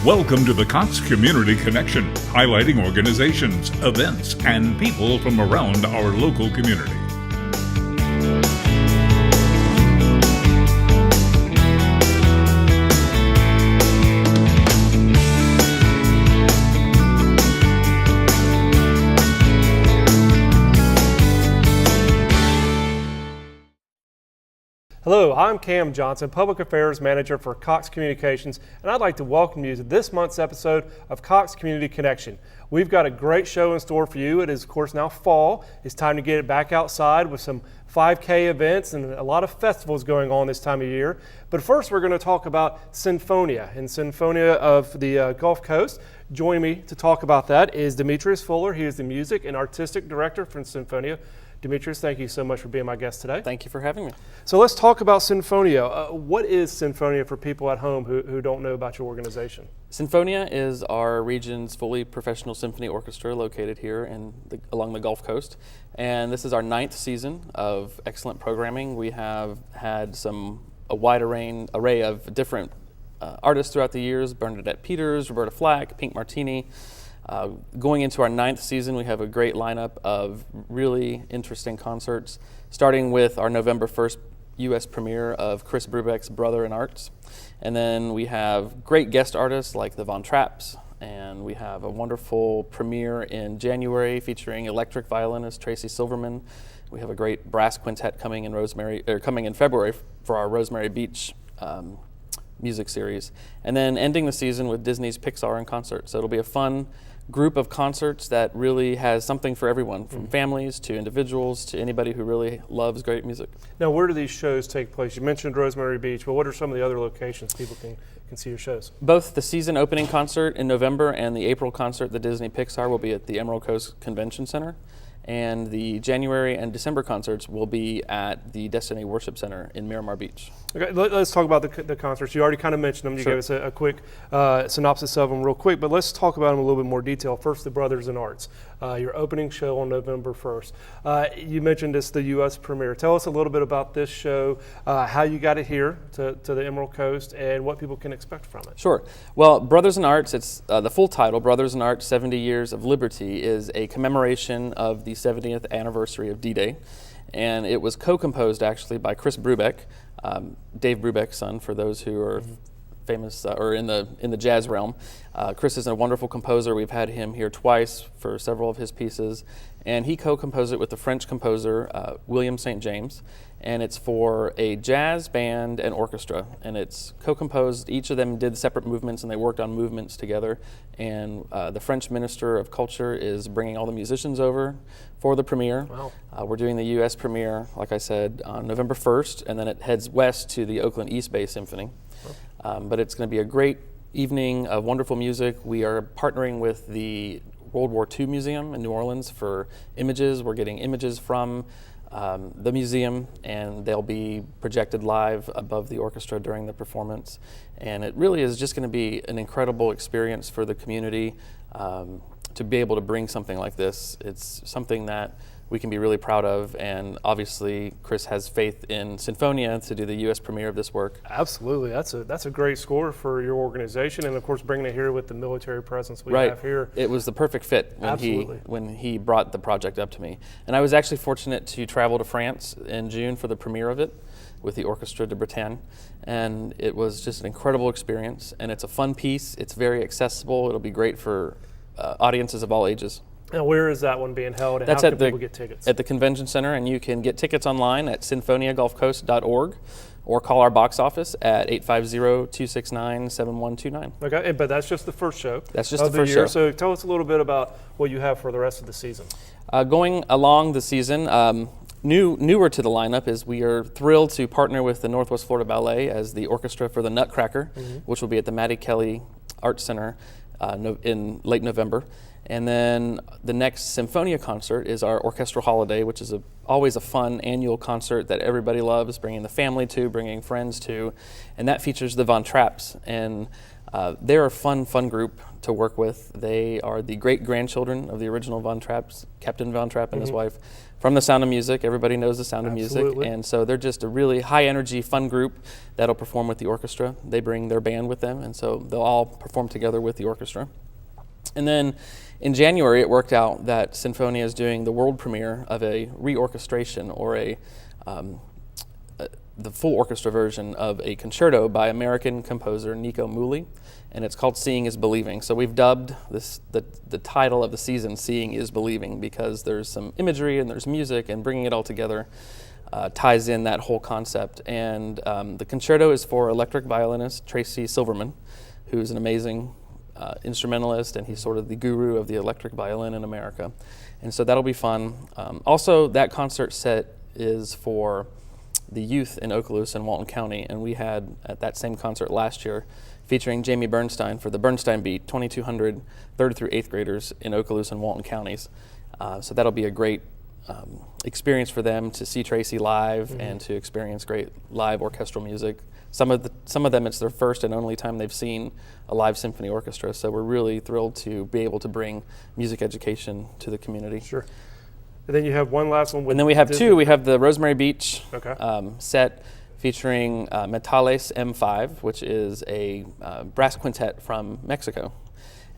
Welcome to the Cox Community Connection, highlighting organizations, events, and people from around our local community. Hello, I'm Cam Johnson, Public Affairs Manager for Cox Communications, and I'd like to welcome you to this month's episode of Cox Community Connection. We've got a great show in store for you. It is, of course, now fall. It's time to get it back outside with some 5K events and a lot of festivals going on this time of year. But first, we're going to talk about Sinfonia, and Sinfonia of the Gulf Coast. Joining me to talk about that is Demetrius Fuller. He is the Music and Artistic Director for Sinfonia. Demetrius, thank you so much for being my guest today. Thank you for having me. So let's talk about Sinfonia. What is Sinfonia for people at home who don't know about your organization? Sinfonia is our region's fully professional symphony orchestra located here along the Gulf Coast. And this is our 9th season of excellent programming. We have had a wide array of different artists throughout the years: Bernadette Peters, Roberta Flack, Pink Martini. Going into our 9th season, we have a great lineup of really interesting concerts, starting with our November 1st U.S. premiere of Chris Brubeck's Brother in Arts. And then we have great guest artists like the Von Trapps, and we have a wonderful premiere in January featuring electric violinist Tracy Silverman. We have a great brass quintet coming in February for our Rosemary Beach music series. And then ending the season with Disney's Pixar in concert. So it'll be a fun group of concerts that really has something for everyone, from families to individuals to anybody who really loves great music. Now, where do these shows take place? You mentioned Rosemary Beach, but what are some of the other locations people can see your shows? Both the season opening concert in November and the April concert, the Disney Pixar, will be at the Emerald Coast Convention Center. And the January and December concerts will be at the Destiny Worship Center in Miramar Beach. Okay, let's talk about the concerts. You already kind of mentioned them. You Sure. gave us a quick synopsis of them real quick, but let's talk about them in a little bit more detail. First, the Brothers in Arts, your opening show on November 1st. You mentioned it's the U.S. premiere. Tell us a little bit about this show, how you got it here to the Emerald Coast, and what people can expect from it. Sure. Well, Brothers in Arts, it's the full title, Brothers in Arts 70 Years of Liberty, is a commemoration of the 70th anniversary of D-Day. And it was co-composed actually by Chris Brubeck, Dave Brubeck's son, for those who are famous or in the jazz realm. Chris is a wonderful composer. We've had him here twice for several of his pieces, and he co-composed it with the French composer William St. James, and it's for a jazz band and orchestra, and it's co-composed. Each of them did separate movements, and they worked on movements together, and the French Minister of Culture is bringing all the musicians over for the premiere. Wow. We're doing the U.S. premiere, like I said, on November 1st, and then it heads west to the Oakland East Bay Symphony. But it's going to be a great evening of wonderful music. We are partnering with the World War II Museum in New Orleans for images. We're getting images from the museum, and they'll be projected live above the orchestra during the performance. And it really is just going to be an incredible experience for the community to be able to bring something like this. It's something that we can be really proud of, and obviously Chris has faith in Sinfonia to do the U.S. premiere of this work. Absolutely, that's a great score for your organization, and of course bringing it here with the military presence we have here. It was the perfect fit when he brought the project up to me. And I was actually fortunate to travel to France in June for the premiere of it with the Orchestre de Bretagne, and it was just an incredible experience, and it's a fun piece. It's very accessible. It'll be great for audiences of all ages. Now, where is that one being held, and That's how can people get tickets? At the Convention Center, and you can get tickets online at sinfoniagulfcoast.org or call our box office at 850-269-7129. Okay, but that's just the first show. That's just the first show. So tell us a little bit about what you have for the rest of the season. Going along the season, newer to the lineup is we are thrilled to partner with the Northwest Florida Ballet as the orchestra for the Nutcracker, which will be at the Maddie Kelly Arts Center in late November. And then the next Sinfonia concert is our orchestral holiday, which is always a fun annual concert that everybody loves, bringing the family to, bringing friends to. And that features the Von Trapps. And They're a fun group to work with. They are the great-grandchildren of the original Von Trapp's, Captain Von Trapp and his wife, from The Sound of Music. Everybody knows The Sound of Music. And so they're just a really high-energy, fun group that'll perform with the orchestra. They bring their band with them, and so they'll all perform together with the orchestra. And then in January, it worked out that Sinfonia is doing the world premiere of a reorchestration, or the full orchestra version of a concerto by American composer Nico Muhly, and it's called Seeing is Believing. So we've dubbed this the title of the season Seeing is Believing, because there's some imagery and there's music, and bringing it all together ties in that whole concept. And the concerto is for electric violinist Tracy Silverman, who's an amazing instrumentalist, and he's sort of the guru of the electric violin in America. And so that'll be fun. Also, that concert set is for the youth in Okaloosa and Walton County, and we had at that same concert last year featuring Jamie Bernstein for the Bernstein Beat, 2,200 3rd through 8th graders in Okaloosa and Walton counties. So that'll be a great experience for them to see Tracy live and to experience great live orchestral music. Some of them, it's their first and only time they've seen a live symphony orchestra, so we're really thrilled to be able to bring music education to the community. Sure. And then you have one last one with And then we have two. We have the Rosemary Beach Okay. set featuring Metales M5, which is a brass quintet from Mexico.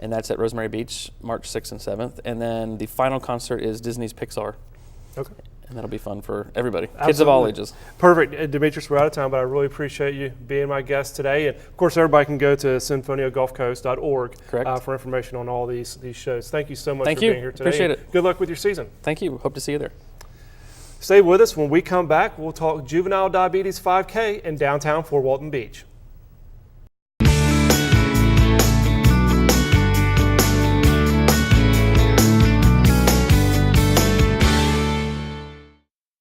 And that's at Rosemary Beach, March 6th and 7th. And then the final concert is Disney's Pixar. Okay. And that'll be fun for everybody, kids of all ages. Perfect. Demetrius, we're out of time, but I really appreciate you being my guest today. And of course, everybody can go to sinfoniagulfcoast.org for information on all these shows. Thank you so much for being here today. Appreciate it. Good luck with your season. Thank you. Hope to see you there. Stay with us. When we come back, we'll talk Juvenile Diabetes 5K in downtown Fort Walton Beach.